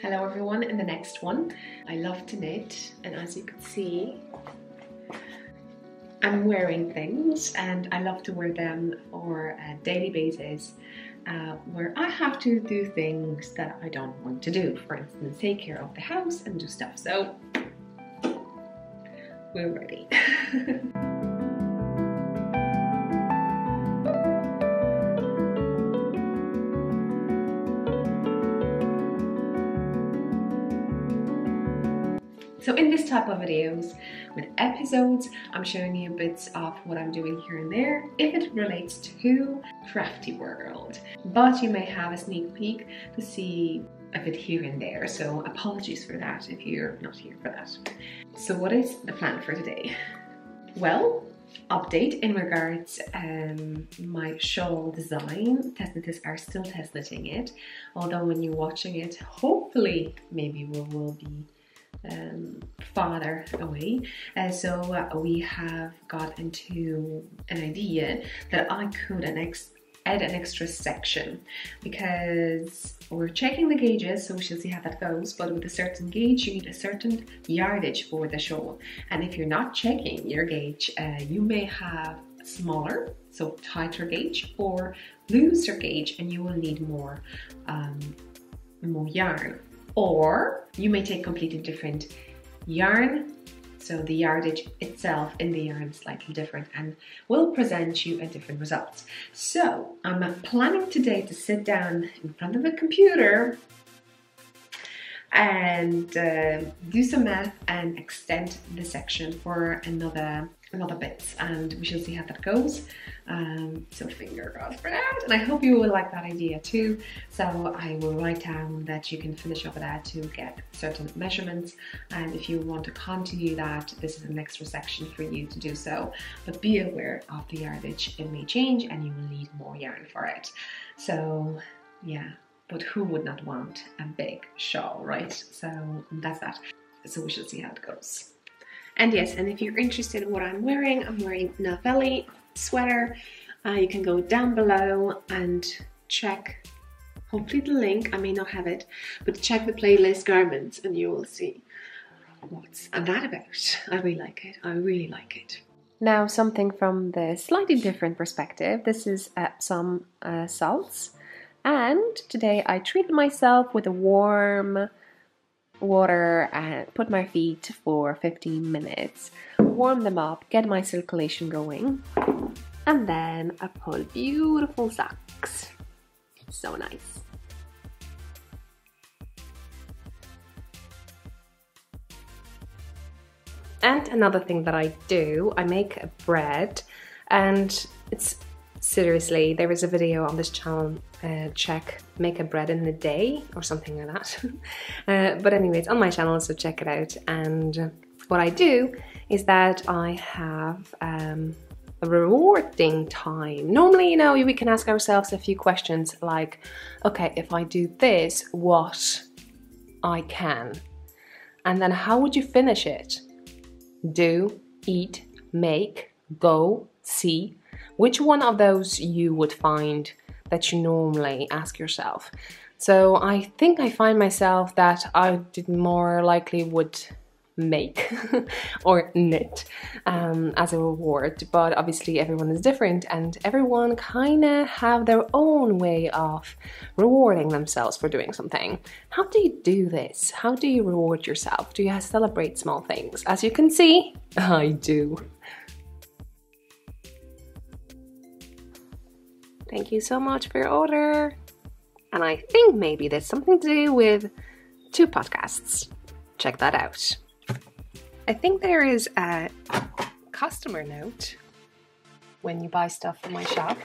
Hello everyone, in the next one, I love to knit, and as you can see, I'm wearing things and I love to wear them for a daily basis where I have to do things that I don't want to do. For instance, take care of the house and do stuff. So, we're ready. So in this type of videos, with episodes, I'm showing you bits of what I'm doing here and there, if it relates to crafty world. But you may have a sneak peek to see a bit here and there, so apologies for that if you're not here for that. So what is the plan for today? Well, update in regards my shawl design. Test knitters are still test knitting it, although when you're watching it, hopefully maybe we will be farther away. So we have got into an idea that I could add an extra section, because we're checking the gauges, so we shall see how that goes. But with a certain gauge, you need a certain yardage for the shawl, and if you're not checking your gauge, you may have smaller, so tighter gauge, or looser gauge, and you will need more yarn. Or you may take completely different yarn, so the yardage itself in the yarn is slightly different and will present you a different result. So I'm planning today to sit down in front of a computer and do some math and extend the section for another bit, and we shall see how that goes. So finger crossed for that, and I hope you will like that idea too. So I will write down that you can finish up with that to get certain measurements, and if you want to continue that, this is an extra section for you to do so. But be aware of the yardage, it may change and you will need more yarn for it. So yeah, but who would not want a big shawl, right? So that's that. So we shall see how it goes. And yes, and if you're interested in what I'm wearing Novelli sweater. You can go down below and check, hopefully the link, I may not have it, but check the playlist garments and you will see what's that about. I really like it. I really like it. Now something from the slightly different perspective. This is Epsom salts, and today I treated myself with a warm water and put my feet for 15 minutes, warm them up, get my circulation going, and then I pull beautiful socks. So nice. And another thing that I do, I make a bread, and it's seriously, there is a video on this channel, make a bread in a day or something like that. But anyway, it's on my channel, so check it out. And what I do is that I have a rewarding time. Normally, you know, we can ask ourselves a few questions like, okay, if I do this, what I can? And then how would you finish it? Do, eat, make, go, see. Which one of those you would find that you normally ask yourself? So I think I find myself that I did more likely would make or knit as a reward, but obviously everyone is different and everyone kind of have their own way of rewarding themselves for doing something. How do you do this? How do you reward yourself? Do you celebrate small things? As you can see, I do. Thank you so much for your order. And I think maybe there's something to do with 2 podcasts. Check that out. I think there is a customer note when you buy stuff from my shop.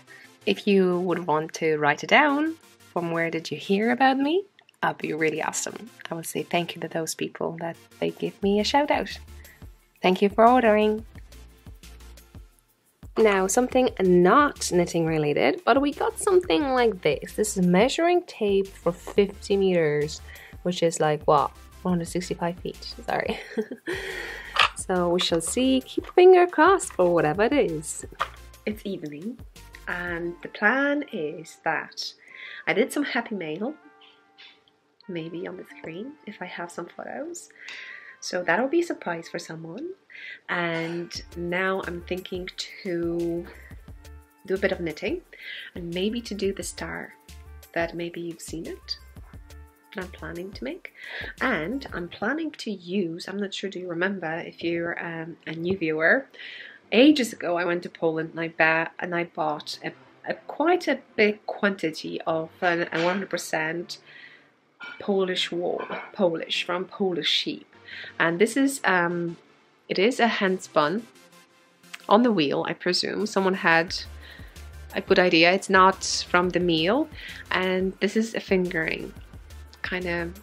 If you would want to write it down, from where did you hear about me? That'd be really awesome. I will say thank you to those people that they give me a shout out. Thank you for ordering. Now, something not knitting related, but we got something like this. This is measuring tape for 50 meters, which is like, what, 165 feet, sorry. So we shall see, keep finger crossed for whatever it is. It's evening, and the plan is that I did some happy mail, maybe on the screen if I have some photos. So that'll be a surprise for someone. And now I'm thinking to do a bit of knitting and maybe to do the star that maybe you've seen it, that I'm planning to make. And I'm planning to use, I'm not sure, do you remember, if you're a new viewer, ages ago I went to Poland and I bought quite a big quantity of a 100% Polish wool, from Polish sheep. And this is, it is a hand spun on the wheel, I presume. Someone had a good idea. It's not from the meal, and this is a fingering kind of,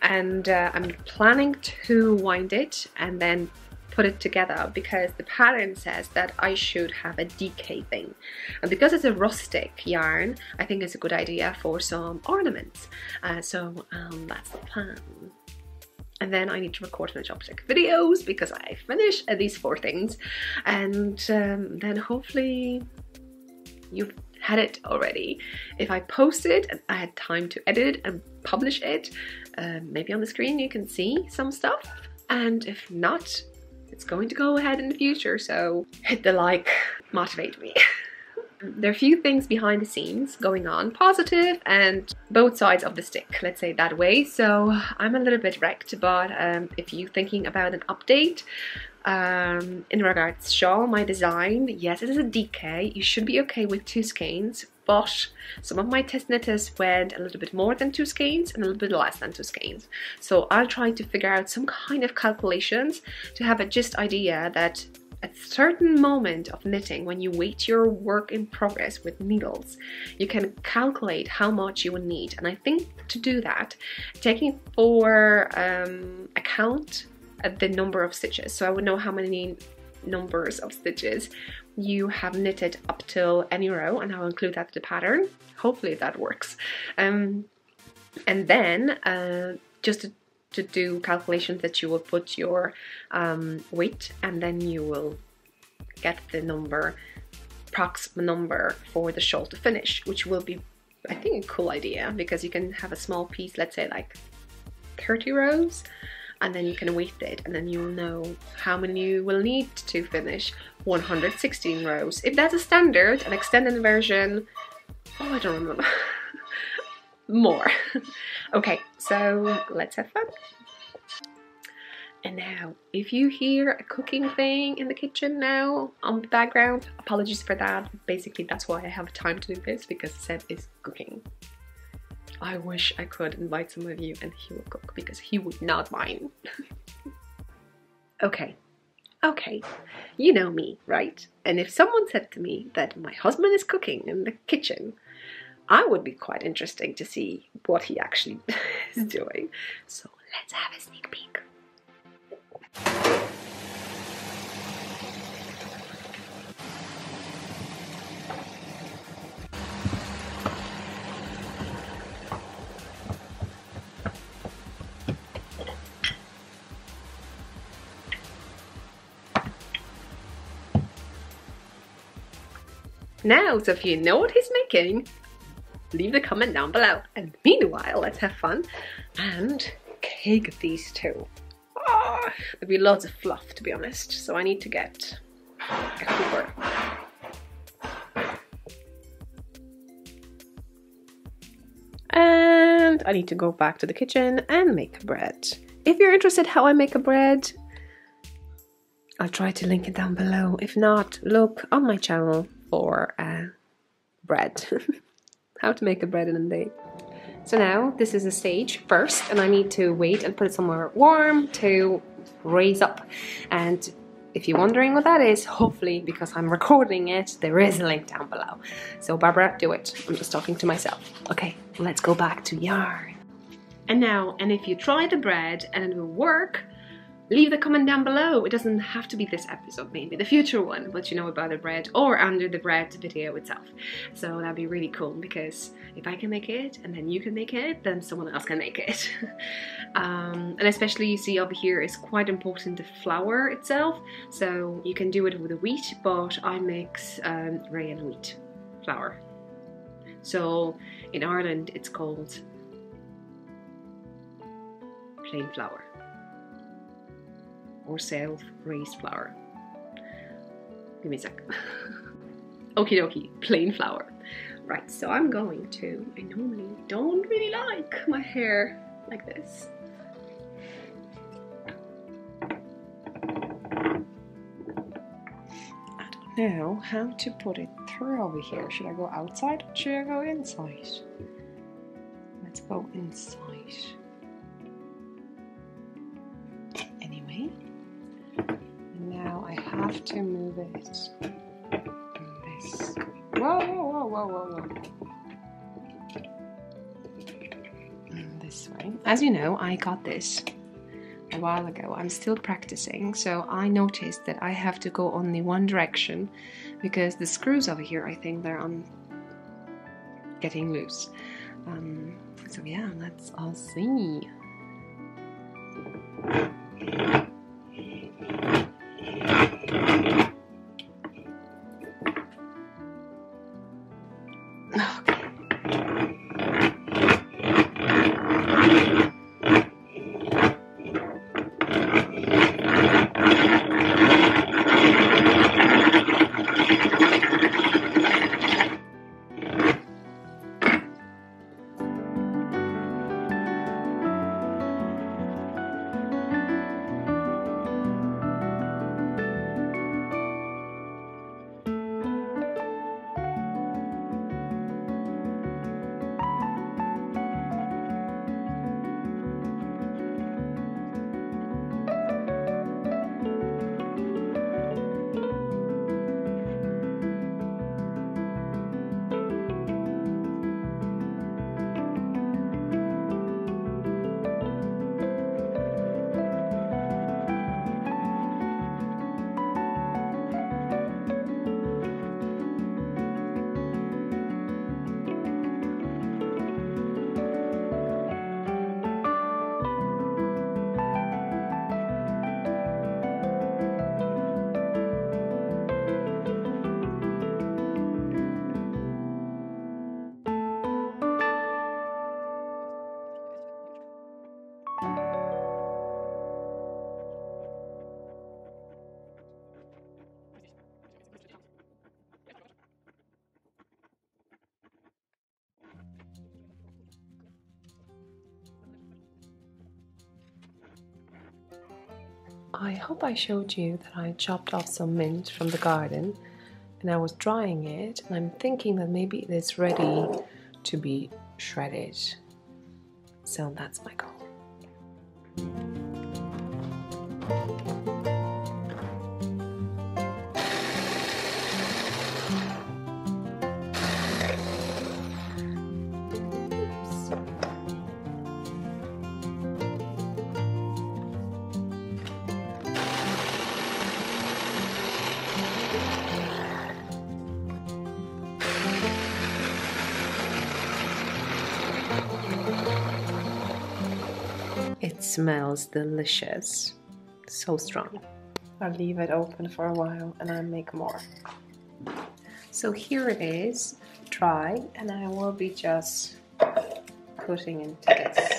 and I'm planning to wind it and then put it together because the pattern says that I should have a DK thing, and because it's a rustic yarn, I think it's a good idea for some ornaments. So that's the plan. And then I need to record my chopstick videos because I finish these 4 things, and then hopefully you've had it already. If I post it and I had time to edit it and publish it, maybe on the screen you can see some stuff, and if not, it's going to go ahead in the future, so hit the like, motivate me. There are a few things behind the scenes going on, positive and both sides of the stick, let's say that way. So I'm a little bit wrecked, but if you're thinking about an update in regards to shawl, my design, yes, it is a DK. You should be okay with 2 skeins, but some of my test knitters went a little bit more than 2 skeins and a little bit less than 2 skeins. So I'll try to figure out some kind of calculations to have a just idea that at a certain moment of knitting, when you weight your work in progress with needles, you can calculate how much you will need. And I think to do that, taking for account the number of stitches, so I would know how many numbers of stitches you have knitted up till any row, and I'll include that in the pattern. Hopefully that works. And then just to do calculations that you will put your weight, and then you will get the number, approximate number for the shawl to finish, which will be, I think, a cool idea, because you can have a small piece, let's say like 30 rows, and then you can weight it, and then you'll know how many you will need to finish 116 rows. If that's a standard, an extended version, oh, I don't remember. More. Okay, so let's have fun. And now, if you hear a cooking thing in the kitchen now on the background, apologies for that. Basically, that's why I have time to do this, because Seb is cooking. I wish I could invite some of you and he will cook, because he would not mind. Okay, you know me, right? And if someone said to me that my husband is cooking in the kitchen, I would be quite interesting to see what he actually is doing. So let's have a sneak peek. Now, so if you know what he's making, leave the comment down below. And meanwhile, let's have fun and cake these 2. Oh, there'll be lots of fluff, to be honest, so I need to get a cooper. And I need to go back to the kitchen and make bread. If you're interested how I make a bread, I'll try to link it down below. If not, look on my channel for bread. How to make a bread in a day. So now this is a stage first, and I need to wait and put it somewhere warm to raise up. And if you're wondering what that is, hopefully, because I'm recording it, there is a link down below. So Barbara, do it. I'm just talking to myself. Okay, let's go back to yarn. And now, and if you try the bread and it will work, leave the comment down below. It doesn't have to be this episode, maybe the future one, but you know about the bread, or under the bread video itself. So that'd be really cool, because if I can make it and then you can make it, then someone else can make it. And especially, you see over here is quite important, the flour itself. So you can do it with the wheat, but I mix rye and wheat flour. So in Ireland it's called plain flour or self-raised flour? Give me a sec. Okie dokie, plain flour. Right, so I'm going to, I normally don't really like my hair like this. I don't know how to put it through over here. Should I go outside or should I go inside? Let's go inside. Anyway, now I have to move it this. Whoa, whoa, whoa, whoa, whoa, whoa. This way. As you know, I got this a while ago. I'm still practicing, so I noticed that I have to go only one direction because the screws over here, I think they're on getting loose. So yeah, let's all see. I hope I showed you that I chopped off some mint from the garden and I was drying it, and I'm thinking that maybe it is ready to be shredded. So that's my goal. It smells delicious, so strong. I'll leave it open for a while and I'll make more. So here it is, dry, and I will be just putting into this.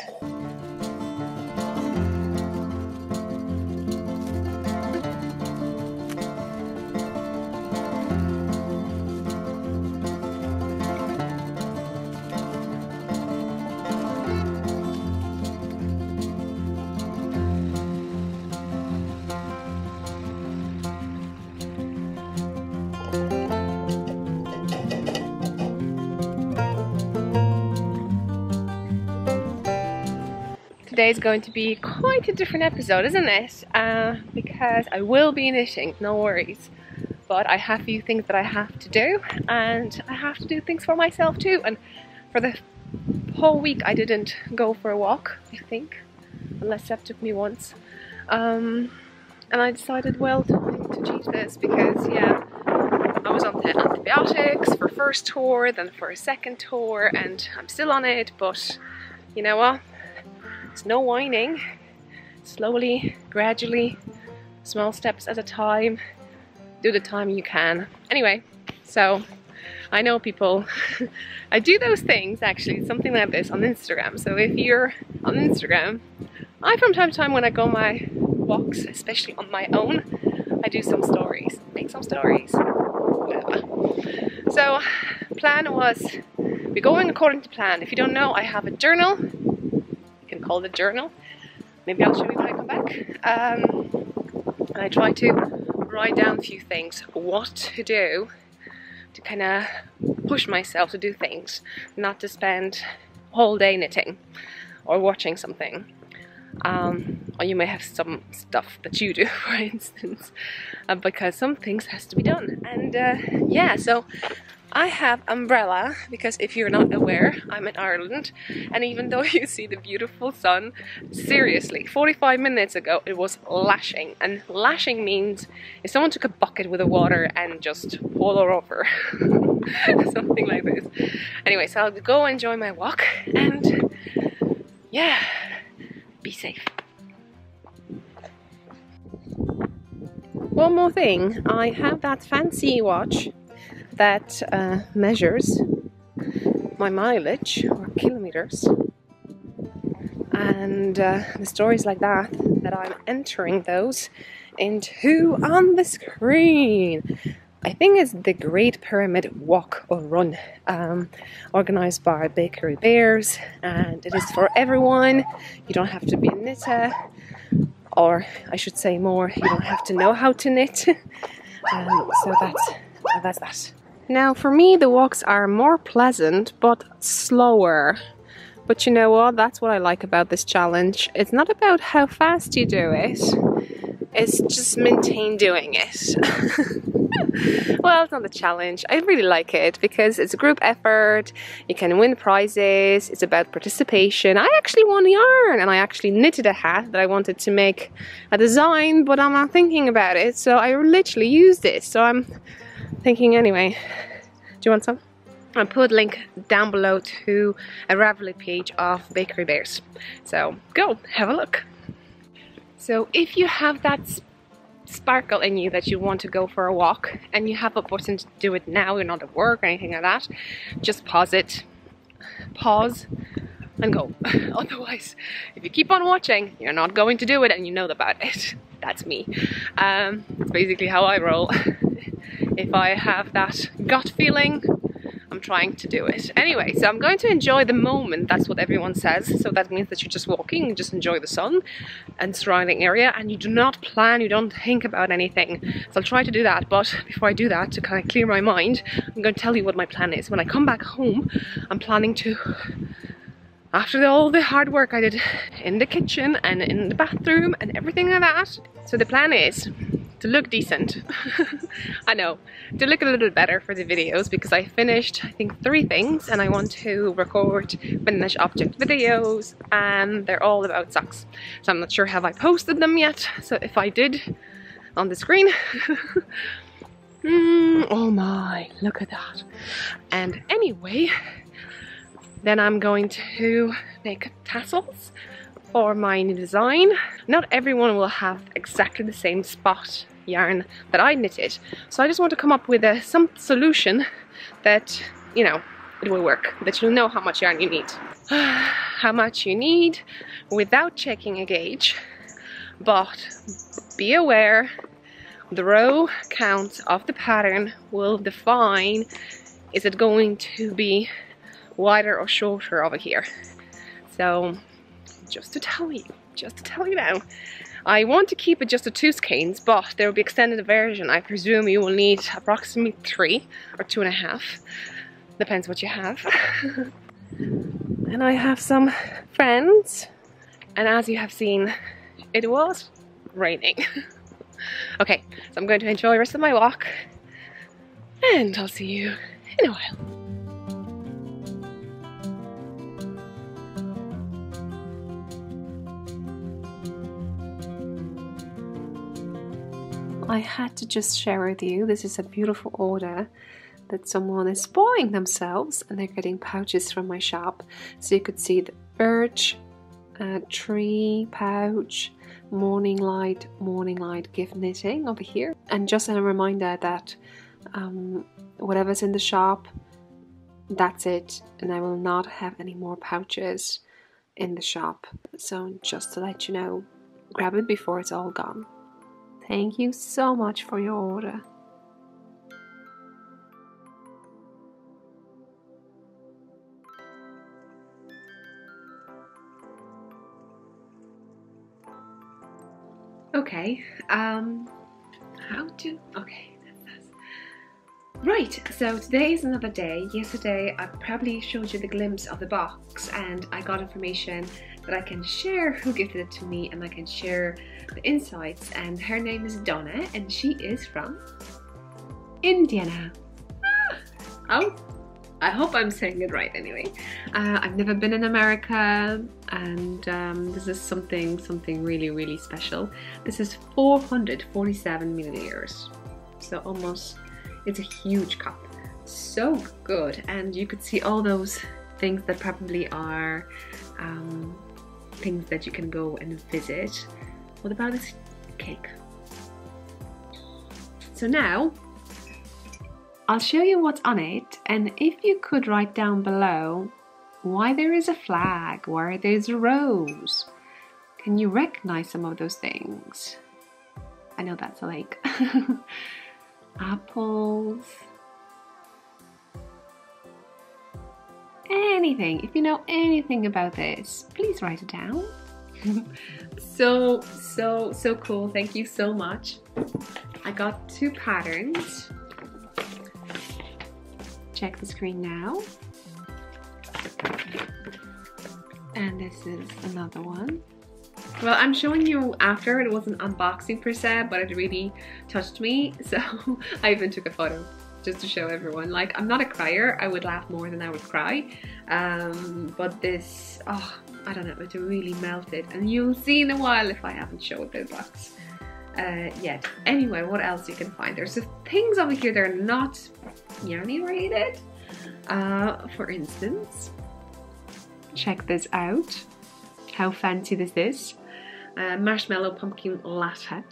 Today's going to be quite a different episode, isn't it? Because I will be knitting, no worries. But I have a few things that I have to do, and I have to do things for myself too. And for the whole week I didn't go for a walk, I think, unless Seb took me once. And I decided, well, to cheat this because, yeah, I was on the antibiotics for first tour, then for a second tour, and I'm still on it, but you know what? It's no whining. Slowly, gradually, small steps at a time. Do the time you can. Anyway, so I know people, I do those things actually, something like this on Instagram. So if you're on Instagram. From time to time when I go on my walks, especially on my own, I do some stories, make some stories, whatever. So plan was, we're going according to plan. If you don't know, I have a journal. You can call it a journal. Maybe I'll show you when I come back. And I try to write down a few things, what to do to kind of push myself to do things, not to spend a whole day knitting or watching something. Or you may have some stuff that you do, for instance, because some things has to be done. And yeah, so I have umbrella because if you're not aware, I'm in Ireland, and even though you see the beautiful sun, seriously, 45 minutes ago it was lashing, and lashing means if someone took a bucket with the water and just pour her over, something like this. Anyway, so I'll go enjoy my walk and yeah, be safe. One more thing, I have that fancy watch that measures my mileage or kilometers, and the stories like that I'm entering those into on the screen. I think it's the Great Pyramid Walk or Run, organized by Bakery Bears, and it is for everyone. You don't have to be a knitter, or I should say more, you don't have to know how to knit. So that's that. Now for me the walks are more pleasant but slower. But you know what, that's what I like about this challenge. It's not about how fast you do it, it's just maintain doing it. Well, it's not a challenge. I really like it because it's a group effort, you can win prizes, it's about participation. I actually won the yarn and I actually knitted a hat that I wanted to make a design, but I'm not thinking about it, so I literally used it. So I'm thinking anyway. Do you want some? I'll put a link down below to a Ravelry page of Bakery Bears. So go, have a look. So if you have that sparkle in you that you want to go for a walk and you have a button to do it now, you're not at work or anything like that, just pause it. Pause and go. Otherwise, if you keep on watching, you're not going to do it and you know about it. That's me. It's basically how I roll. If I have that gut feeling, I'm trying to do it. Anyway, so I'm going to enjoy the moment. That's what everyone says. So that means that you're just walking, you just enjoy the sun and surrounding area, and you do not plan, you don't think about anything. So I'll try to do that, but before I do that, to kind of clear my mind, I'm going to tell you what my plan is. When I come back home, I'm planning to, after all the hard work I did in the kitchen and in the bathroom and everything like that, so the plan is to look decent. I know, to look a little better for the videos, because I finished I think 3 things and I want to record finished object videos, and they're all about socks. So I'm not sure have I posted them yet, so if I did, on the screen. Oh my, look at that. And anyway, then I'm going to make tassels for my new design. Not everyone will have exactly the same spot yarn that I knitted, so I just want to come up with some solution that, you know, it will work, that you'll know how much yarn you need. How much you need without checking a gauge, but be aware the row count of the pattern will define, is it going to be wider or shorter over here. So just to tell you now, I want to keep it just a 2 skeins, but there will be extended version. I presume you will need approximately 3 or 2.5, depends what you have. And I have some friends, and as you have seen, it was raining. Okay, so I'm going to enjoy the rest of my walk, and I'll see you in a while. I had to just share with you, this is a beautiful order that someone is buying themselves, and they're getting pouches from my shop. So you could see the birch, tree pouch, morning light gift knitting over here. And just a reminder that whatever's in the shop, that's it, and I will not have any more pouches in the shop. So just to let you know, grab it before it's all gone. Thank you so much for your order. Okay, right, so today is another day. Yesterday I probably showed you the glimpse of the box and I got information that I can share who gifted it to me, and I can share the insights. And her name is Donna and she is from Indiana. Oh, I hope I'm saying it right anyway. I've never been in America, and this is something really special. This is 447 milliliters, so almost, it's a huge cup. So good, and you could see all those things that probably are things that you can go and visit. What about this cake? So now I'll show you what's on it, and if you could write down below why there is a flag, why there's a rose. Can you recognize some of those things? I know that's like apples. Anything, if you know anything about this, please write it down. So cool, thank you so much. I got 2 patterns. Check the screen now. And this is another one. Well, I'm showing you after. It wasn't unboxing per se, but it really touched me, so I even took a photo just to show everyone. Like, I'm not a crier, I would laugh more than I would cry, but this, oh, I don't know, it really melted, and you'll see in a while if I haven't showed the box yet. Anyway, what else you can find? There's things over here that are not yarny rated. For instance, check this out. How fancy this is. Marshmallow pumpkin latte,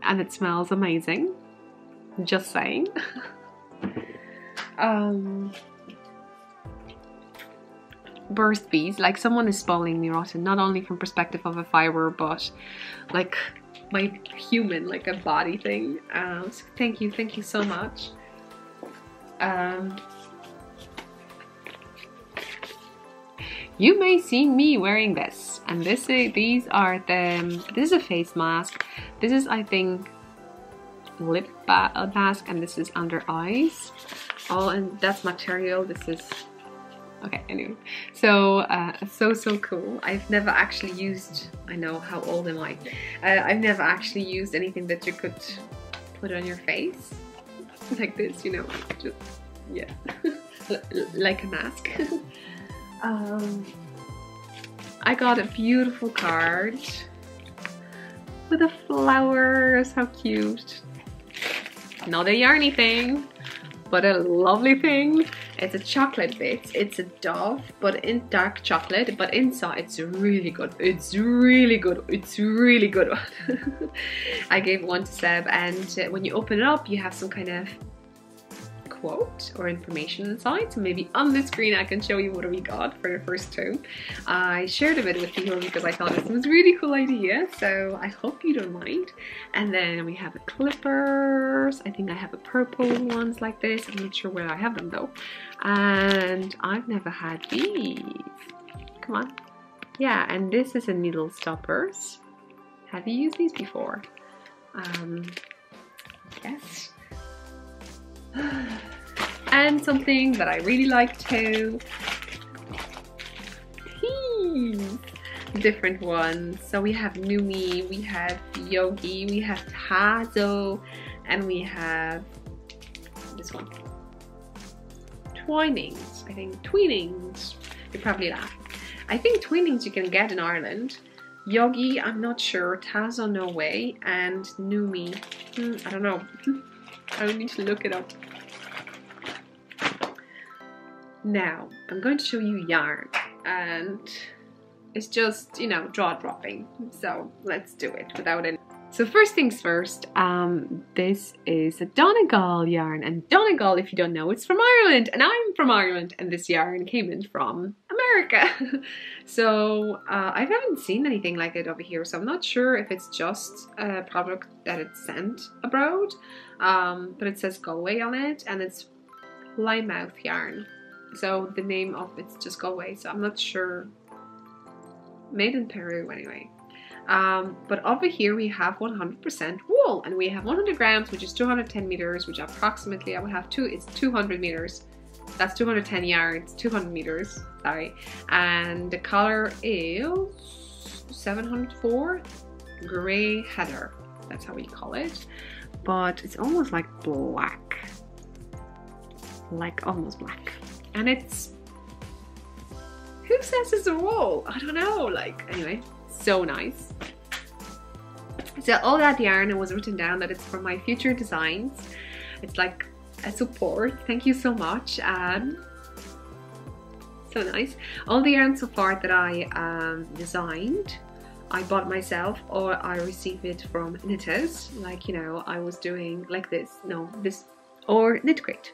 and it smells amazing. Just saying. Burst bees, like someone is spoiling me rotten, not only from perspective of a fiber, but like my human, like a body thing. So thank you so much. You may see me wearing this, and these are the, this is a face mask. This is, I think, lip mask, and this is under eyes. Oh, and that's material. This is, okay, anyway. So, so cool. I've never actually used, I know, how old am I? I've never actually used anything that you could put on your face. Like this, you know, just, yeah. Like a mask. I got a beautiful card with the flowers. How cute. Not a yarny thing, but a lovely thing. It's a chocolate bit. It's a dove, but in dark chocolate, but inside it's really good. It's really good. It's really good. I gave one to Seb, and when you open it up, you have some kind of quote or information inside. So maybe on the screen I can show you what we got for the first 2. I shared a bit with you because I thought this was a really cool idea, so I hope you don't mind. And then we have the clippers. I think I have a purple ones like this. I'm not sure where I have them though. And I've never had these. Come on. Yeah, and this is a needle stoppers. Have you used these before? Yes. And something that I really like too, different ones. So we have Numi, we have Yogi, we have Tazo, and we have this one, Twinings. I think Twinings. You probably laugh. I think Twinings you can get in Ireland. Yogi, I'm not sure. Tazo, no way. And Numi, I don't know. I would need to look it up. Now, I'm going to show you yarn, and it's just, you know, jaw dropping. So let's do it without any. So first things first, this is a Donegal yarn, and Donegal, if you don't know, it's from Ireland, and I'm from Ireland, and this yarn came in from America. So I haven't seen anything like it over here, so I'm not sure if it's just a product that it's sent abroad, but it says Galway on it, and it's Plymouth yarn. So the name of it's just Galway, so I'm not sure. Made in Peru anyway. But over here we have 100% wool, and we have 100 grams, which is 210 meters, which approximately I will have it's 200 meters. That's 210 yards, 200 meters, sorry. And the color is 704 Grey Heather. That's how we call it. But it's almost like black. Like almost black. And it's, who says it's a wool? I don't know, like, anyway, so nice. So all that yarn, it was written down that it's for my future designs. It's like a support. Thank you so much. So nice. All the yarn so far that I designed, I bought myself, or I received it from knitters. Like, you know, I was doing like this. No, this, or Knit Crate.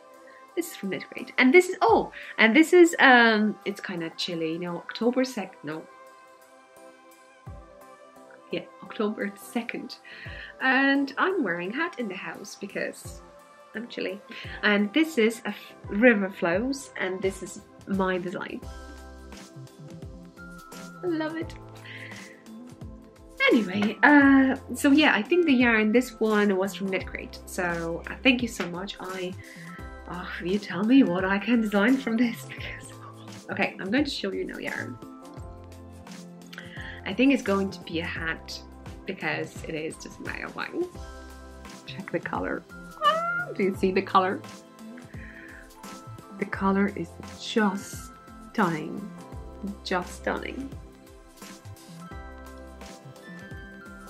This is from Knit Crate. And this is, oh, and this is, it's kind of chilly, you know, October 2nd, no. Yeah, October 2nd. And I'm wearing a hat in the house because I'm chilly. And this is a River Flows, and this is my design. I love it. Anyway, so yeah, I think the yarn, this one was from Knit Crate. So thank you so much. You tell me what I can design from this, because, okay, I'm going to show you now yarn. I think it's going to be a hat because it is just my one. Check the color. Do you see the color? The color is just stunning. Just stunning.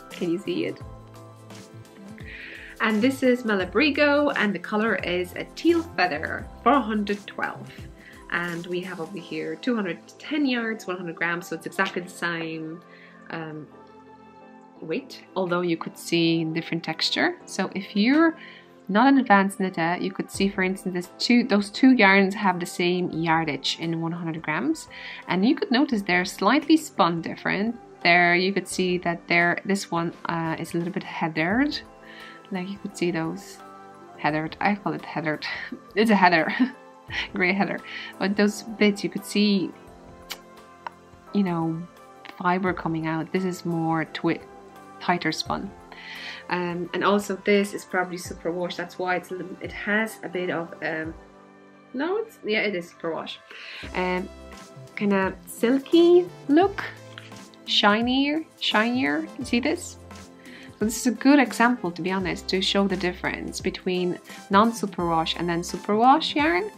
Can you see it? And this is Malabrigo, and the color is a teal feather, 412. And we have over here 210 yards, 100 grams, so it's exactly the same weight, although you could see different texture. So if you're not an advanced knitter, you could see, for instance, those two yarns have the same yardage in 100 grams. And you could notice they're slightly spun different. There you could see that this one is a little bit heathered. Like you could see those heathered, I call it heathered. It's a heather, grey heather. But those bits you could see, you know, fiber coming out. This is more tighter spun. And also this is probably superwash. That's why it has a bit of no, it is superwash. Kind of silky look, shinier. You see this? So this is a good example, to be honest, to show the difference between non-superwash and then superwash yarn.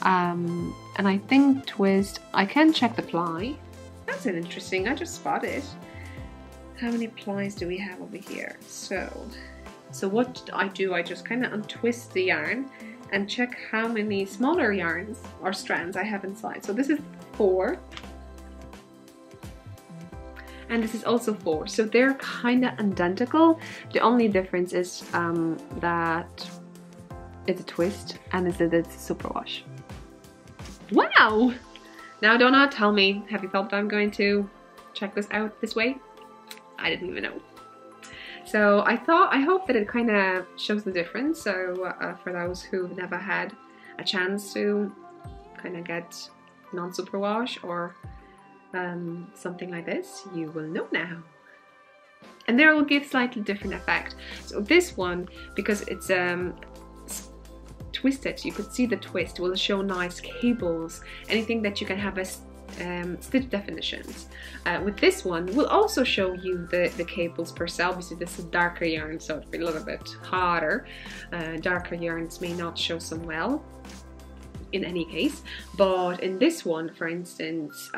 And I think twist, I can check the ply. That's an interesting, I just spotted. How many plies do we have over here? So what I do, I just kind of untwist the yarn and check how many smaller yarns or strands I have inside. So this is 4. And this is also 4, so they're kind of identical. The only difference is that it's a twist and it's a superwash. Wow! Now do not tell me, have you thought that I'm going to check this out this way? I didn't even know. So I hope that it kind of shows the difference. So for those who've never had a chance to kind of get non-superwash or something like this, you will know now. And there will give slightly different effect. So this one, because it's twisted, you could see the twist, will show nice cables, anything that you can have as stitch definitions. With this one, we'll also show you the cables per se. Obviously this is darker yarn, so it'll be a little bit harder. Darker yarns may not show so well in any case, but in this one, for instance,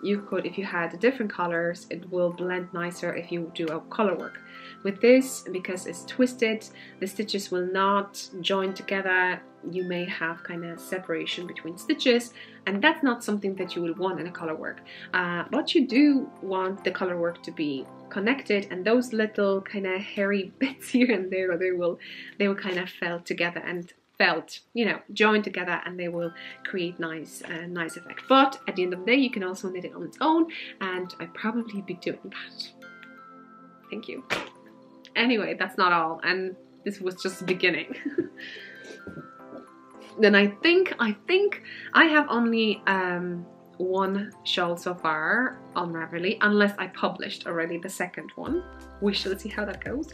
you could, if you had different colors, it will blend nicer if you do a color work. With this, because it's twisted, the stitches will not join together. You may have kind of separation between stitches, and that's not something that you would want in a color work. But you do want the color work to be connected, and those little kind of hairy bits here and there, they will kind of fell felt, you know, joined together, and they will create nice effect. But at the end of the day, you can also knit it on its own, and I'd probably be doing that. Thank you. Anyway, that's not all, and this was just the beginning. Then I think I have only one shawl so far on Ravelry, unless I published already the second one. We shall see how that goes.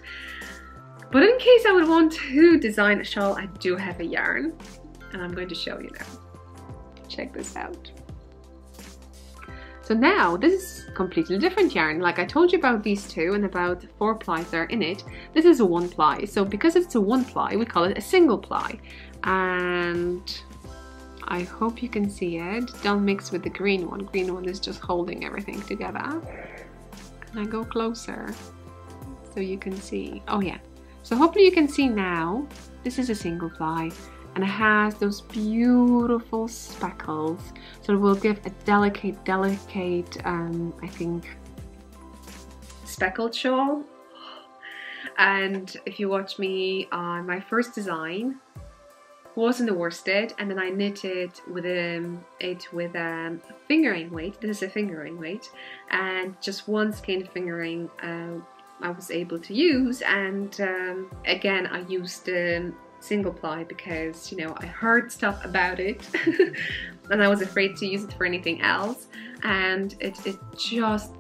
But in case I would want to design a shawl, I do have a yarn, and I'm going to show you now. Check this out. So now this is completely different yarn. Like I told you about these two and about 4 plies that are in it. This is a 1 ply. So because it's a 1 ply, we call it a single ply. And I hope you can see it. Don't mix with the green one. Green one is just holding everything together. Can I go closer so you can see? Oh yeah. So hopefully you can see now. This is a single ply. And it has those beautiful speckles, so it will give a delicate, I think, speckled shawl. And if you watch me on my first design, was in the worsted, and then I knitted with a fingering weight. This is a fingering weight, and just one skein fingering I was able to use. And again, I used single ply because, you know, I heard stuff about it and I was afraid to use it for anything else, and it's just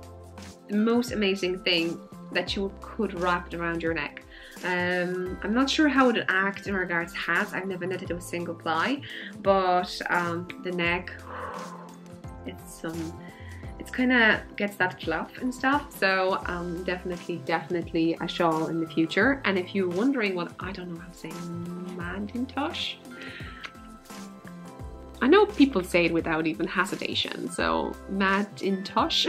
the most amazing thing that you could wrap it around your neck. I'm not sure how it would act in regards to hats. I've never knitted with single ply, but the neck, it's kind of gets that fluff and stuff. So definitely a shawl in the future. And if you're wondering what, I don't know how to say Macintosh. I know people say it without even hesitation. So Macintosh.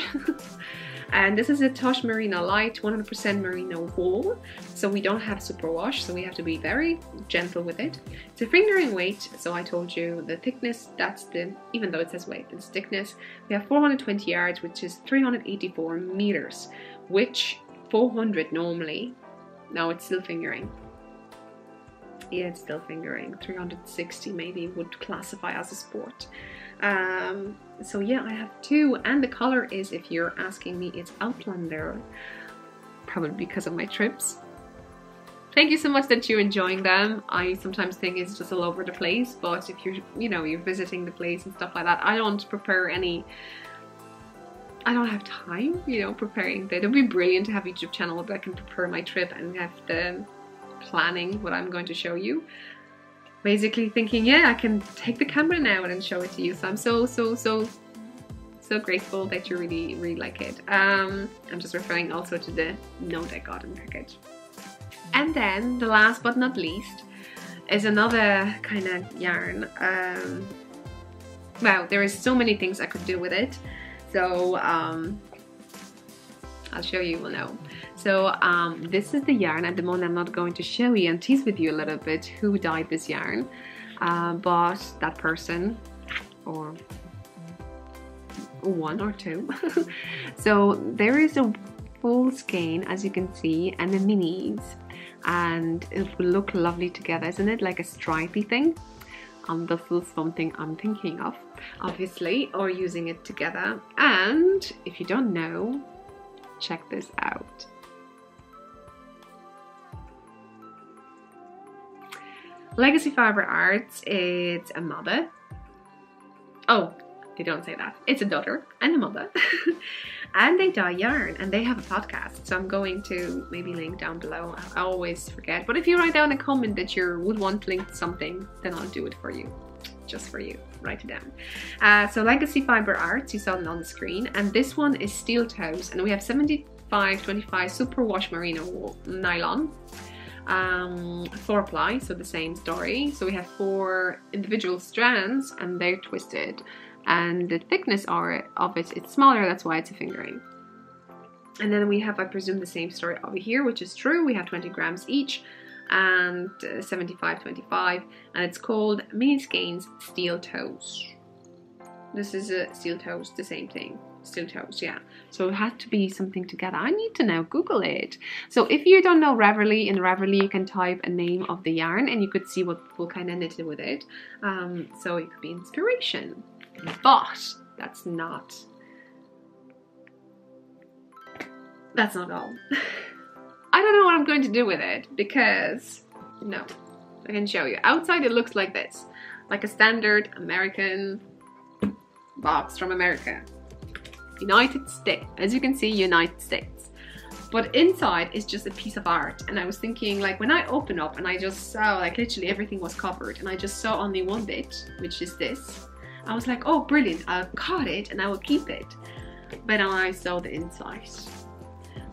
And this is a Tosh Merino Light, 100% merino wool. So we don't have superwash, so we have to be very gentle with it. It's a fingering weight, so I told you the thickness, that's the, even though it says weight, it's thickness. We have 420 yards, which is 384 meters, which 400 normally, no, it's still fingering. Yeah, it's still fingering. 360 maybe would classify as a sport. So yeah, I have 2, and the color is, if you're asking me, it's Outlander, probably because of my trips. Thank you so much that you're enjoying them. I sometimes think it's just all over the place, but if you're, you know, you're visiting the place and stuff like that, I don't prepare any, I don't have time, you know, preparing. It would be brilliant to have a YouTube channel that I can prepare my trip and have the planning what I'm going to show you. Basically thinking, yeah, I can take the camera now and show it to you. So I'm so grateful that you really like it. I'm just referring also to the note I got in the package. And then the last but not least is another kind of yarn. Wow, there is so many things I could do with it. So I'll show you, we'll know. So this is the yarn. At the moment I'm not going to show you and tease with you a little bit who dyed this yarn, but that person, or 1 or 2. So there is a full skein, as you can see, and the minis, and it will look lovely together, isn't it? Like a stripy thing. This is something I'm thinking of, obviously, or using it together. And if you don't know, check this out. Legacy Fiber Arts, it's a mother. Oh, they don't say that. It's a daughter and a mother. And they dye yarn, and they have a podcast. So I'm going to maybe link down below. I always forget. But if you write down a comment that you would want to link to something, then I'll do it for you. Just for you. Write it down. So Legacy Fiber Arts, you saw it on the screen. And this one is steel toes. And we have 75/25 superwash merino wool, nylon. 4 ply, so the same story. So we have 4 individual strands, and they're twisted, and the thickness of it is smaller, that's why it's a fingering. And then we have, I presume, the same story over here, which is true. We have 20 grams each, and 75/25, and it's called Mini Skeins Steel Toes. This is a steel toes, the same thing. Steel toes, yeah. So it had to be something together. I need to now Google it. So if you don't know Reverly, in Reverly you can type a name of the yarn and you could see what people kind of knitted with it. So it could be inspiration. But that's not all. I don't know what I'm going to do with it because, no, I can show you. Outside it looks like this, like a standard American box from America. United States, as you can see, United States. But inside is just a piece of art. And I was thinking, like, when I open up and I just saw, like, literally everything was covered and I just saw only one bit, which is this. I was like, oh, brilliant, I'll cut it and I will keep it. But then I saw the inside.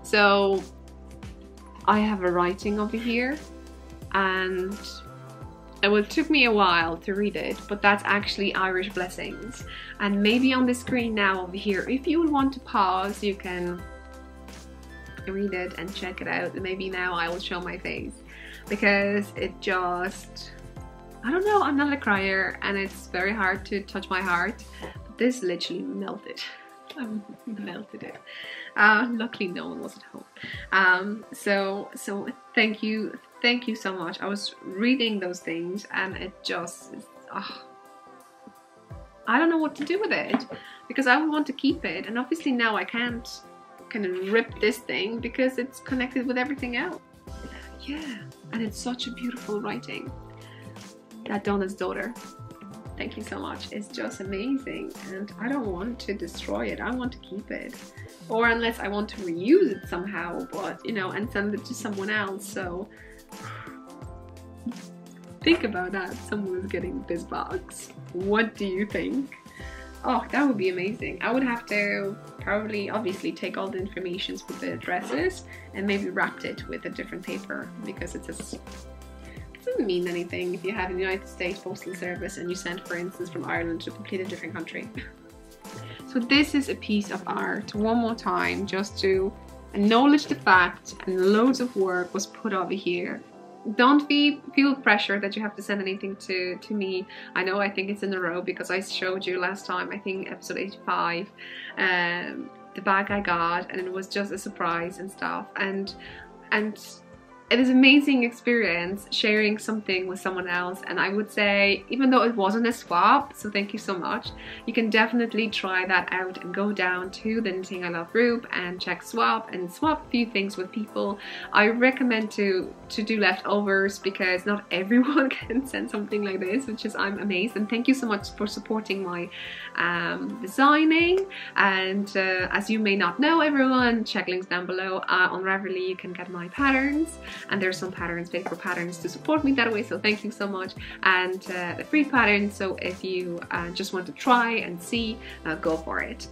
So I have a writing over here, and it took me a while to read it, but that's actually Irish blessings. And maybe on the screen now over here, if you would want to pause, you can read it and check it out. And maybe now I will show my face because it just, I don't know, I'm not a crier and it's very hard to touch my heart, but this literally melted. I melted it. Luckily no one was at home. So thank you so much. I was reading those things and it just, I don't know what to do with it because I would want to keep it, and obviously now I can't kind of rip this thing because it's connected with everything else. Yeah, and it's such a beautiful writing. That Donna's daughter. Thank you so much. It's just amazing, and I don't want to destroy it. I want to keep it, or unless I want to reuse it somehow, but you know, and send it to someone else. So think about that. Someone is getting this box. What do you think? Oh, that would be amazing. I would have to probably, obviously, take all the information with the addresses and maybe wrap it with a different paper because it doesn't mean anything if you have a United States Postal Service and you send, for instance, from Ireland to a completely different country. So this is a piece of art, one more time, just to acknowledge the fact, and loads of work was put over here. Don't feel pressure that you have to send anything to me. I know, I think it's in a row because I showed you last time, I think episode 85, the bag I got, and it was just a surprise and stuff. And it is an amazing experience sharing something with someone else, and I would say, even though it wasn't a swap, so thank you so much, you can definitely try that out and go down to the Knitting I Love group and check swap and swap a few things with people. I recommend to do leftovers because not everyone can send something like this, which is, I'm amazed, and thank you so much for supporting my designing. And as you may not know, everyone, check links down below. On Reverly you can get my patterns, and there's some patterns, paper patterns, to support me that way, so thank you so much. And the free patterns, so if you just want to try and see, go for it.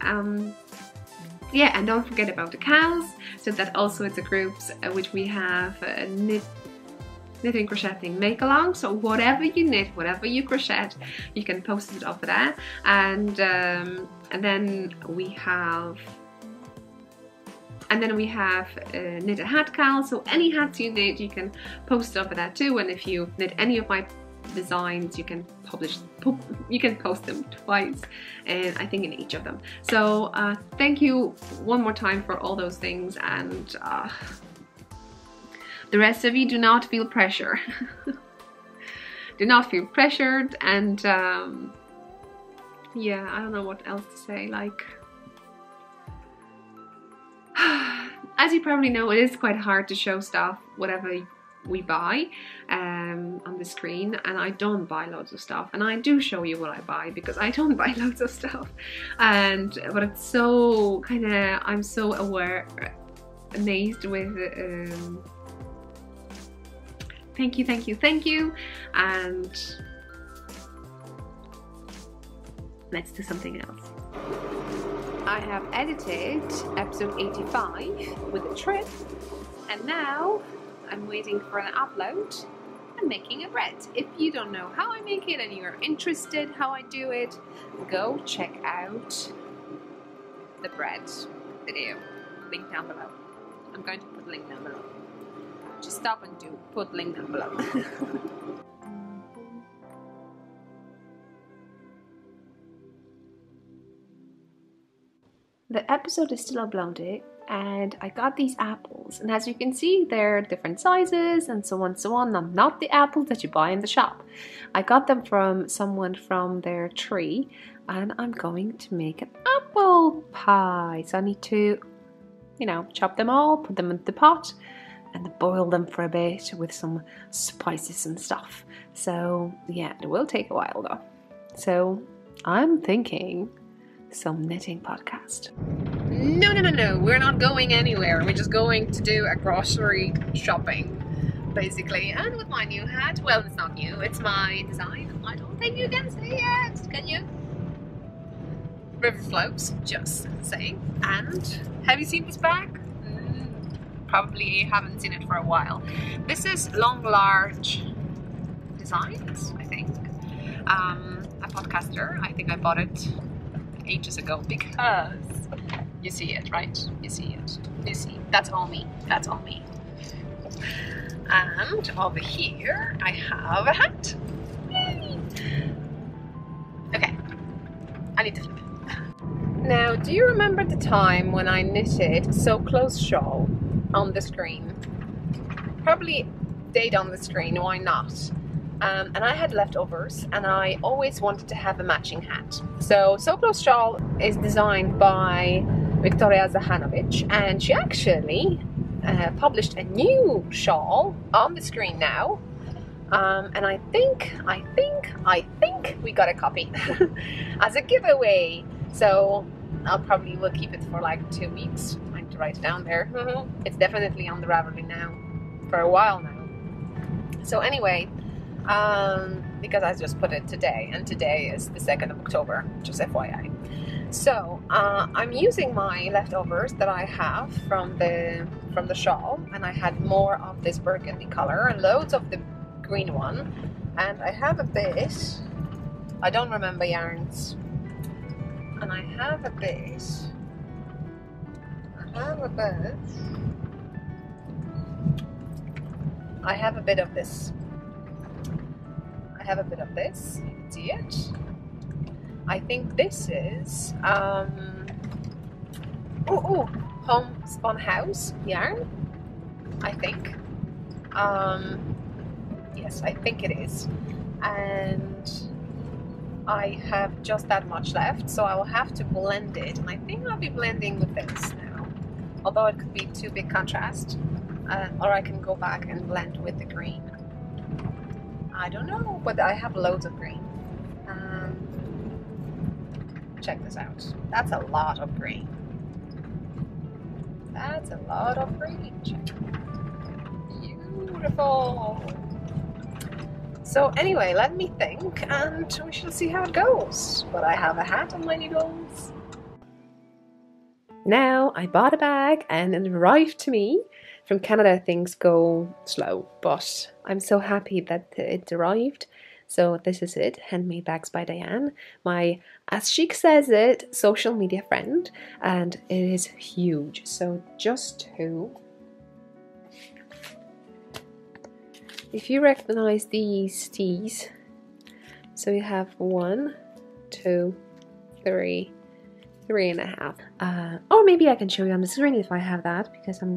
Yeah, and don't forget about the cows, so that also it's a group which we have knitting, crocheting, make along. So whatever you knit, whatever you crochet, you can post it off of that. And then we have knit a hat cal, so any hats you knit you can post up of that too. And if you knit any of my designs, you can post them twice, and I think in each of them. So thank you one more time for all those things, and the rest of you, do not feel pressure. Do not feel pressured, and yeah, I don't know what else to say. Like, as you probably know, it is quite hard to show stuff, whatever we buy on the screen, and I don't buy loads of stuff, and I do show you what I buy because I don't buy loads of stuff. But it's so kind of, I'm so amazed with thank you, and let's do something else. I have edited episode 85 with a trip, and now I'm waiting for an upload. I'm making a bread. If you don't know how I make it and you're interested how I do it, go check out the bread video, link down below. I'm going to put link down below. Just stop and put link down below. the episode is still uploading, and I got these apples, and as you can see, they're different sizes and so on, so on. And not the apples that you buy in the shop. I got them from someone from their tree, and I'm going to make an apple pie. So I need to, you know, chop them all, put them in the pot, and boil them for a bit with some spices and stuff. So yeah, it will take a while though. So I'm thinking some knitting podcast. No, we're not going anywhere. We're just going to do a grocery shopping, basically. And with my new hat, well, it's not new, it's my design. I don't think you can see it, can you? River flows, just saying. And have you seen this bag? Probably haven't seen it for a while. This is Long Large Designs, I think. A podcaster. I think I bought it ages ago because you see it, right? You see it. You see. That's all me. That's all me. And over here I have a hat. Yay! Okay. I need to flip it. Now, do you remember the time when I knitted So Close Shawl on the screen? Probably stayed on the screen, why not? And I had leftovers, and I always wanted to have a matching hat. So Close Shawl is designed by Victoria Zahanovic, and she actually published a new shawl on the screen now. And I think we got a copy as a giveaway. So I'll probably will keep it for like 2 weeks. I have to write it down there. It's definitely on the Ravelry now for a while now. So anyway, because I just put it today, and today is the 2nd of October, just FYI. So I'm using my leftovers that I have from the shawl, and I had more of this burgundy color and loads of the green one, and I have a bit, I don't remember yarns, and I have a bit of this. I have a bit of this, you can see it. I think this is homespun house yarn, I think. Yes, I think it is. And I have just that much left, so I will have to blend it, and I think I'll be blending with this now, although it could be too big contrast, or I can go back and blend with the green. I don't know, but I have loads of green. Check this out. That's a lot of green. That's a lot of green. Beautiful. So anyway, let me think, and we shall see how it goes. But I have a hat on my needles. Now I bought a bag and it arrived to me. From Canada things go slow, but I'm so happy that it arrived. So this is it, Handmade Bags by Diane, my, as she says it, social media friend, and it is huge. So just to, if you recognize these tees, so you have 1, 2, 3, 3.5. Or maybe I can show you on the screen if I have that, because I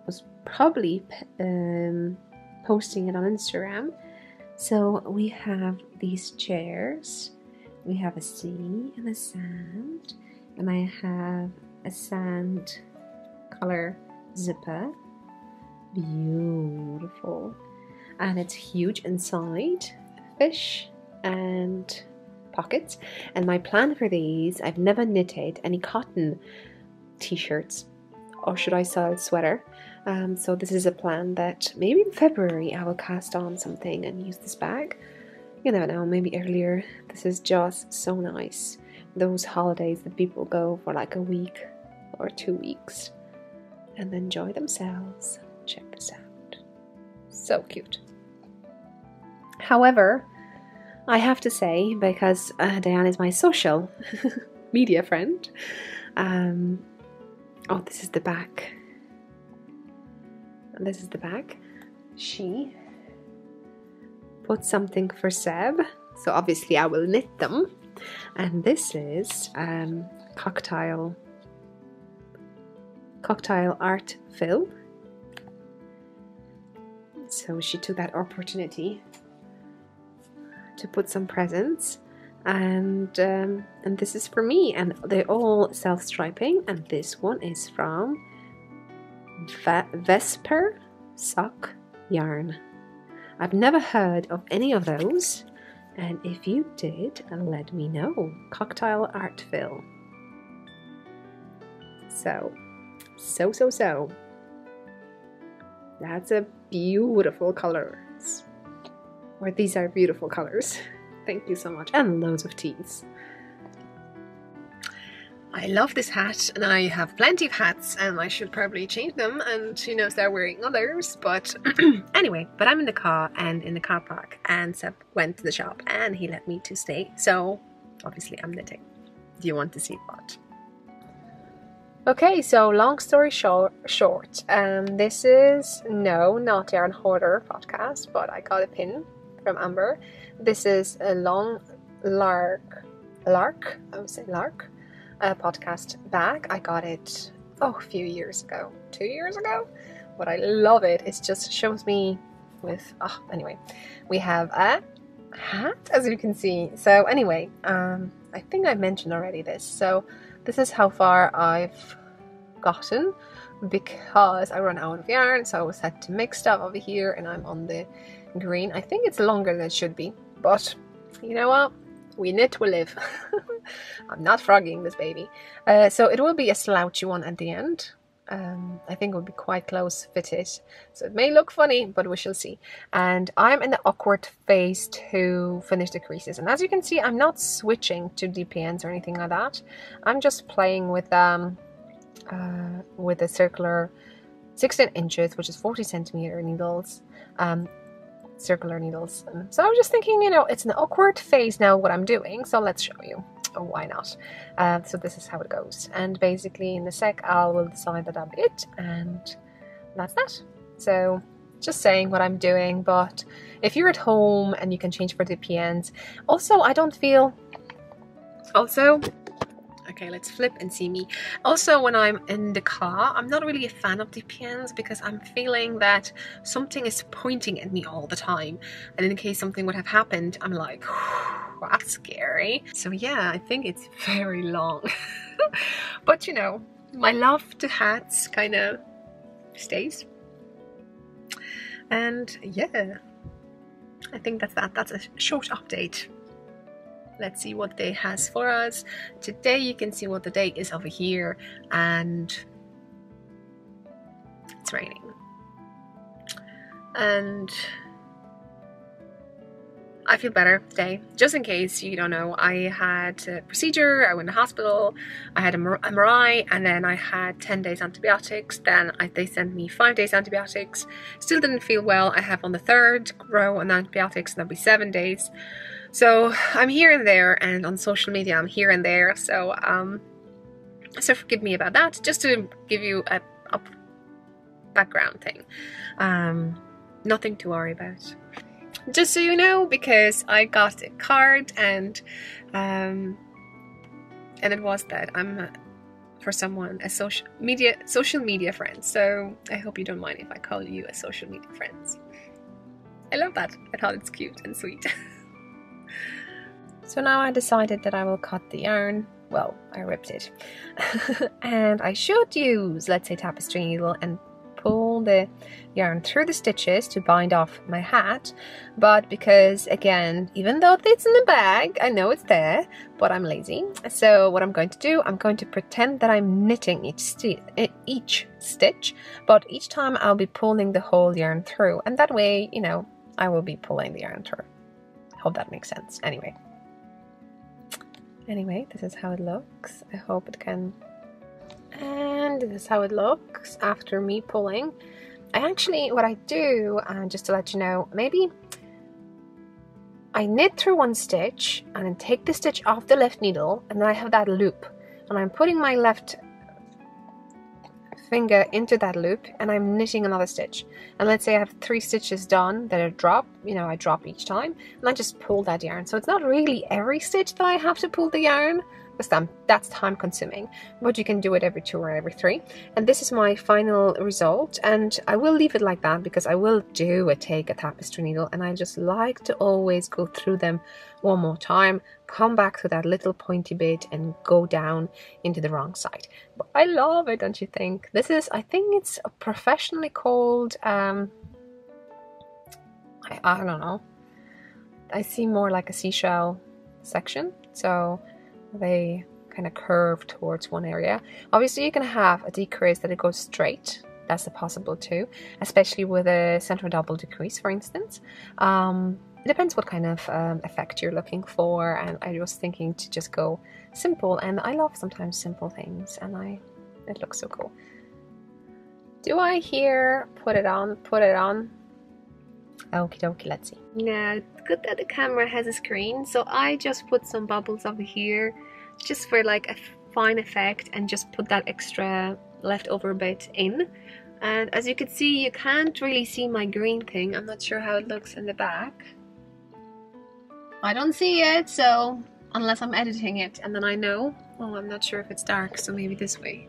was probably posting it on Instagram. So we have these chairs, we have a sea and a sand, and I have a sand color zipper. Beautiful. And it's huge inside, fish and pockets. And my plan for these, I've never knitted any cotton t-shirts, or should I say sweater. So this is a plan that maybe in February I will cast on something and use this bag. You never know, maybe earlier. This is just so nice. Those holidays that people go for like a week or 2 weeks and enjoy themselves. Check this out. So cute. However, I have to say, because Diane is my social media friend, oh, this is the back. And this is the back. She put something for Seb, so obviously I will knit them. And this is cocktail cocktail art fill. So she took that opportunity to put some presents, and this is for me, and they're all self-striping, and this one is from Vesper Sock Yarn. I've never heard of any of those, and if you did, let me know. Cocktail art fill. So that's a beautiful colors, or these are beautiful colors. Thank you so much, and loads of teas. I love this hat, and I have plenty of hats, and I should probably change them and start wearing others, but anyway, but I'm in the car and in the car park, and Seb went to the shop and he let me to stay, so obviously I'm knitting. Do you want to see what? Okay, so long story short, this is not Yarn Hoarder podcast, but I got a pin from Amber. This is a long lark, I would say lark, podcast bag. I got it a few years ago, 2 years ago, but I love it. It just shows me with, anyway, we have a hat, as you can see. So anyway, I think I mentioned already this. So this is how far I've gotten, because I run out of yarn, so I was had to mix stuff over here, and I'm on the green. I think it's longer than it should be, but you know what? We knit, we live. I'm not frogging this baby. So it will be a slouchy one at the end. I think it will be quite close fitted, so it may look funny, but we shall see. And I'm in the awkward phase to finish the creases, and as you can see, I'm not switching to DPNs or anything like that. I'm just playing with the circular 16 inches, which is 40 centimeter needles, circular needles. So I was just thinking, it's an awkward phase now what I'm doing, so let's show you. Oh, why not? So this is how it goes, and basically in the sec I will decide that that'll be it, and that's that. So just saying what I'm doing, but if you're at home and you can change for DPNs. Also, I don't feel okay, let's flip and see me. Also, when I'm in the car, I'm not really a fan of DPNs, because I'm feeling that something is pointing at me all the time, and in case something would have happened, I'm like, that's scary. So yeah, I think it's very long. But my love to hats kind of stays. And yeah, I think that's that. That's a short update. Let's see what day has for us. Today you can see what the day is over here, and it's raining. And I feel better today. Just in case you don't know, I had a procedure, I went to hospital, I had an MRI, and then I had 10 days antibiotics. Then they sent me 5 days antibiotics. Still didn't feel well. I have on the 3rd row on antibiotics, and that'll be 7 days. So I'm here and there, and on social media I'm here and there, so forgive me about that, just to give you a background thing. Nothing to worry about. Just so you know, because I got a card, and it was that I'm for someone a social media friend, so I hope you don't mind if I call you a social media friend. I love that. I thought it's cute and sweet. So now I decided that I will cut the yarn. Well, I ripped it. And I should use, let's say, tapestry needle and pull the yarn through the stitches to bind off my hat. But because, again, even though it's in the bag, I know it's there, but I'm lazy. So what I'm going to do, I'm going to pretend that I'm knitting each stitch, but each time I'll be pulling the whole yarn through. And that way, I will be pulling the yarn through. Hope that makes sense. Anyway, this is how it looks. I hope it can. And this is how it looks after me pulling. What I do, just to let you know, maybe I knit through one stitch and then take the stitch off the left needle, and then I have that loop, and I'm putting my left finger into that loop, and I'm knitting another stitch. And let's say I have 3 stitches done that I drop, I drop each time, and I just pull that yarn. So it's not really every stitch that I have to pull the yarn, because that's time consuming, but you can do it every 2 or every 3. And this is my final result, and I will leave it like that because I will take a tapestry needle, and I just like to always go through them one more time, come back to that little pointy bit and go down into the wrong side. But I love it, don't you think? This is, I think it's professionally called I don't know, I see more like a seashell section, so they kind of curve towards one area. Obviously you can have a decrease that it goes straight, that's possible too, especially with a center double decrease, for instance. It depends what kind of effect you're looking for, and I was thinking to just go simple, and I love sometimes simple things, and it looks so cool. Do I here put it on? Okie dokie, let's see. Now, it's good that the camera has a screen, so I just put some bubbles over here just for like a fine effect, and just put that extra leftover bit in. And as you can see, you can't really see my green thing. I'm not sure how it looks in the back. I don't see it, so unless I'm editing it, and then I know. Oh, I'm not sure if it's dark, so maybe this way.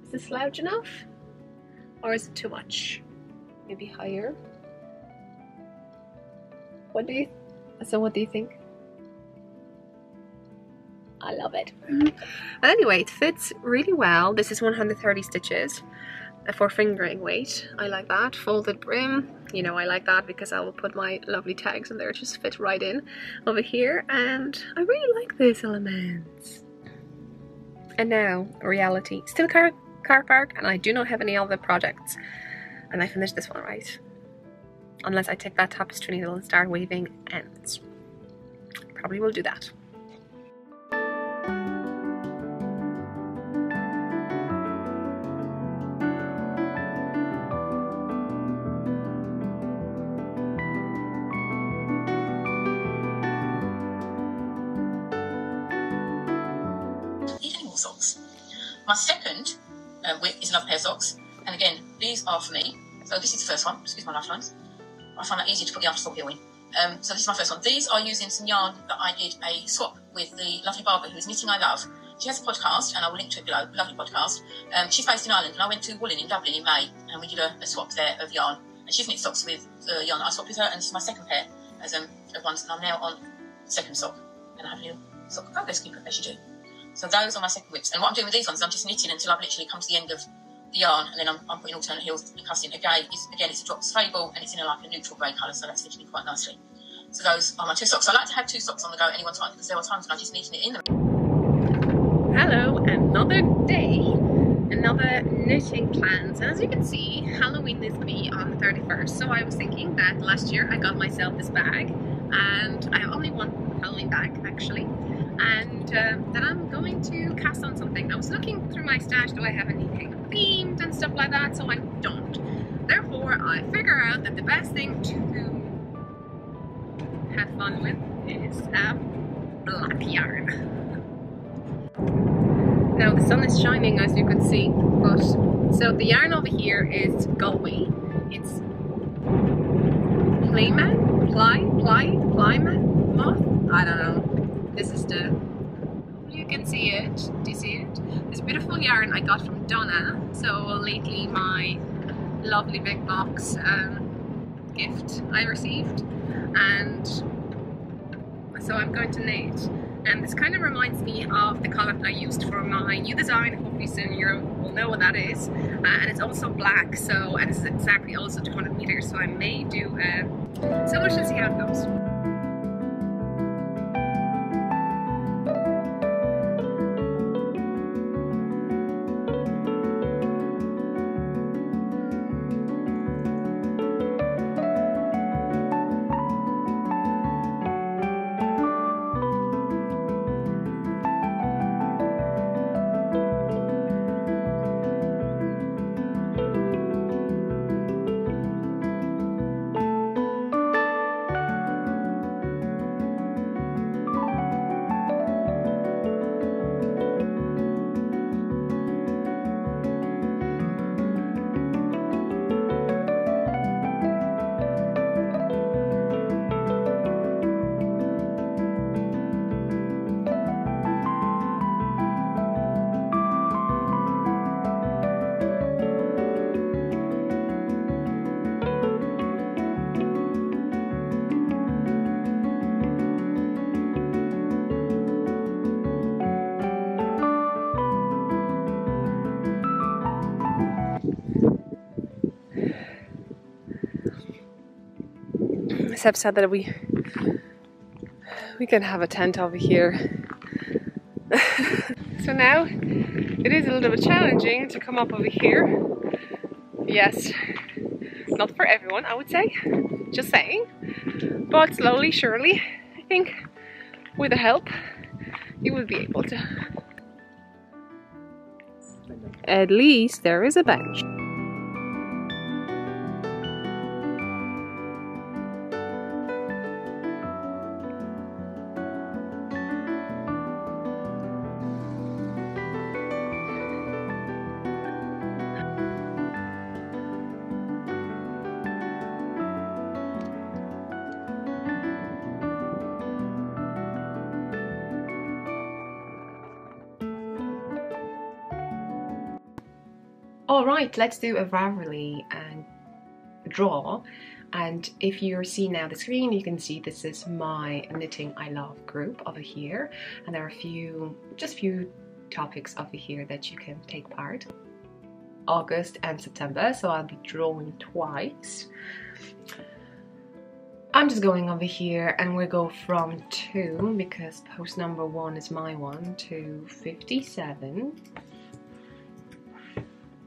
Is this loud enough? Or is it too much? Maybe higher. What do you think? I love it. And anyway, it fits really well. This is 130 stitches for fingering weight. I like that. Folded brim, you know, I like that because I will put my lovely tags in there, just fit right in over here, and I really like these elements. And now, reality. Still car park, and I do not have any other projects. And I finished this one, right? Unless I take that tapestry needle and start weaving ends. Probably will do that. Need any more socks? My second whip is another pair of socks. And again, these are for me. So this is the first one. Excuse my lifelines. I find that easier to put the after heel in. So this is my first one. These are using some yarn that I did a swap with the lovely barber who is knitting ILove. She has a podcast, and I will link to it below. Lovely podcast. She's based in Ireland, and I went to Woollen in Dublin in May, and we did a swap there of yarn. And she's knit socks with the yarn that I swapped with her, and this is my second pair of ones, and I'm now on the second sock. And I have a little sock progress keeper, as you do. So those are my second whips. And what I'm doing with these ones is I'm just knitting until I've literally come to the end of the yarn, and then I'm putting alternate heels and casting. Again, it's a drop stable, and it's in like a neutral grey colour, so that's fitting quite nicely. So those are my 2 socks. I like to have 2 socks on the go at any one time, because there are times when I just need to knit in them. Hello, another day, another knitting plans. And as you can see, Halloween is me on the 31st. So I was thinking that last year I got myself this bag, and I have only one Halloween bag actually. And that I'm going to cast on something. I was looking through my stash, do I have anything themed and stuff like that? So I don't. Therefore, I figure out that the best thing to have fun with is black yarn. Now the sun is shining, as you can see, but so the yarn over here is Galway. It's Plymouth? Moth? I don't know. This is you can see it. Do you see it? This beautiful yarn I got from Donna. So lately my lovely big box gift I received, and so I'm going to knit. And this kind of reminds me of the colour that I used for my new design. Hopefully soon you will know what that is. And it's also black, so, and it's exactly also 200 meters. So I may do so we shall see how it goes. Seb said that we can have a tent over here. So now it is a little bit challenging to come up over here. Yes, not for everyone, I would say, just saying. But slowly, surely, I think with the help, you will be able to. At least there is a bench. Alright, let's do a Ravelry and draw. And if you're seeing now the screen, you can see this is my Knitting I Love group over here. And there are just few topics over here that you can take part. August and September, so I'll be drawing twice. I'm just going over here and we'll go from 2, because post number 1 is my one, to 57.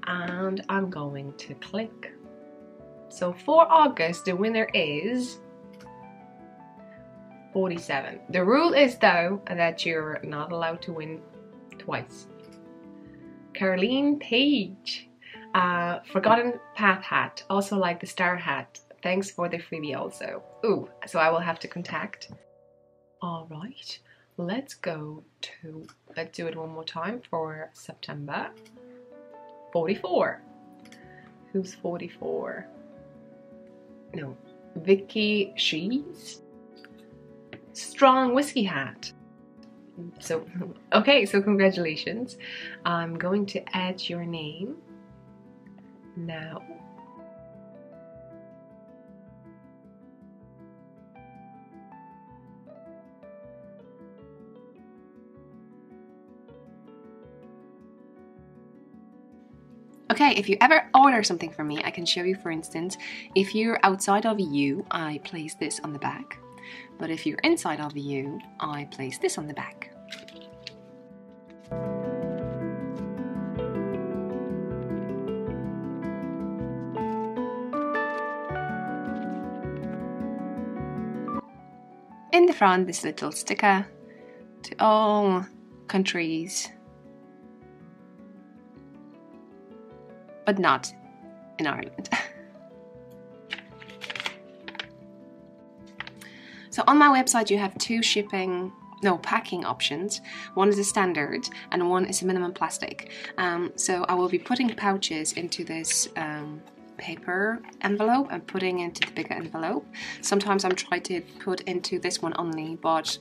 And I'm going to click. So for August, the winner is 47. The rule is though that you're not allowed to win twice. Caroline Page, Forgotten Path hat, also like the star hat. Thanks for the freebie also. Ooh, so I will have to contact. All right, let's do it one more time for September. 44. Who's 44? No, Vicky Shees. Strong Whiskey hat. So, okay, so congratulations. I'm going to add your name now. Okay, if you ever order something from me, I can show you, for instance, if you're outside of EU, I place this on the back. But if you're inside of EU, I place this on the back. In the front, this little sticker to all countries, but not in Ireland. So on my website you have two packing options. One is a standard and one is a minimum plastic. So I will be putting pouches into this paper envelope and putting into the bigger envelope. Sometimes I'm trying to put into this one only, but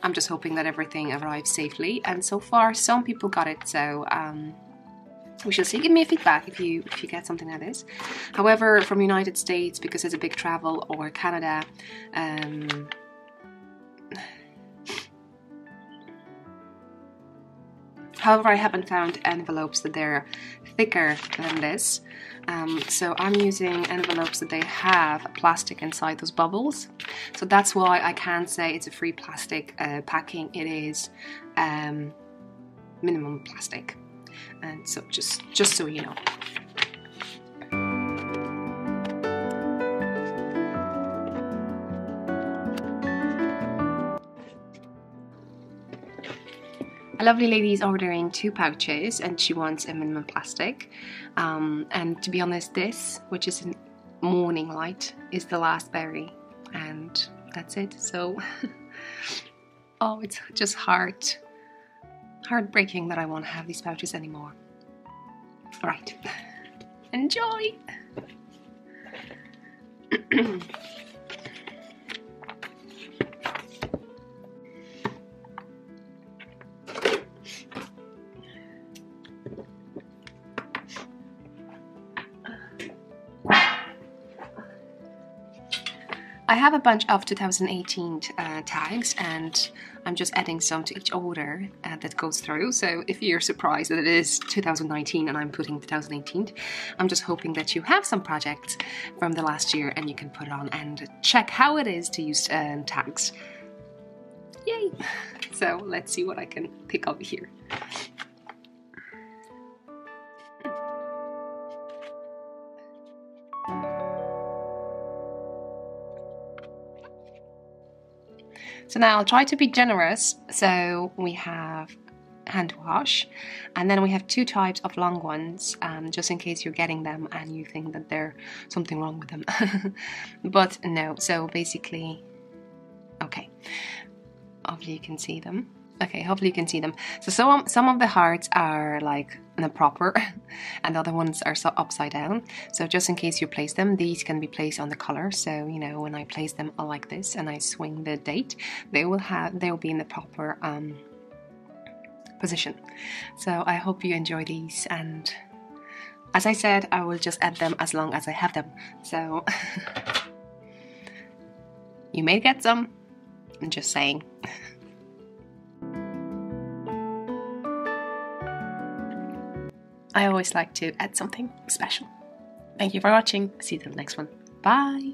I'm just hoping that everything arrives safely. And so far some people got it, so we shall see. Give me a feedback if you get something like this. However, from United States, because it's a big travel, or Canada, however, I haven't found envelopes that they're thicker than this. So I'm using envelopes that they have plastic inside those bubbles. So that's why I can say it's a free plastic packing. It is minimum plastic. And so just so you know. A lovely lady is ordering 2 pouches and she wants a minimum plastic. And to be honest, this, which is in Morning Light, is the last berry, and that's it. So, oh, it's just heartbreaking that I won't have these pouches anymore. All right, enjoy. I have a bunch of 2018 tags, and I'm just adding some to each order that goes through. So if you're surprised that it is 2019 and I'm putting 2018, I'm just hoping that you have some projects from the last year and you can put it on and check how it is to use tags. Yay! So let's see what I can pick up here. So now I'll try to be generous. So we have hand wash, and then we have 2 types of long ones, just in case you're getting them and you think that there's something wrong with them. But no, so basically, okay, hopefully you can see them. Okay, hopefully you can see them. So some of the hearts are like in a proper and the other ones are so upside down. So just in case you place them, these can be placed on the color. So, you know, when I place them like this and I swing the date, they will be in the proper position. So I hope you enjoy these, and as I said, I will just add them as long as I have them. So you may get some, I'm just saying. I always like to add something special. Thank you for watching. See you till the next one. Bye!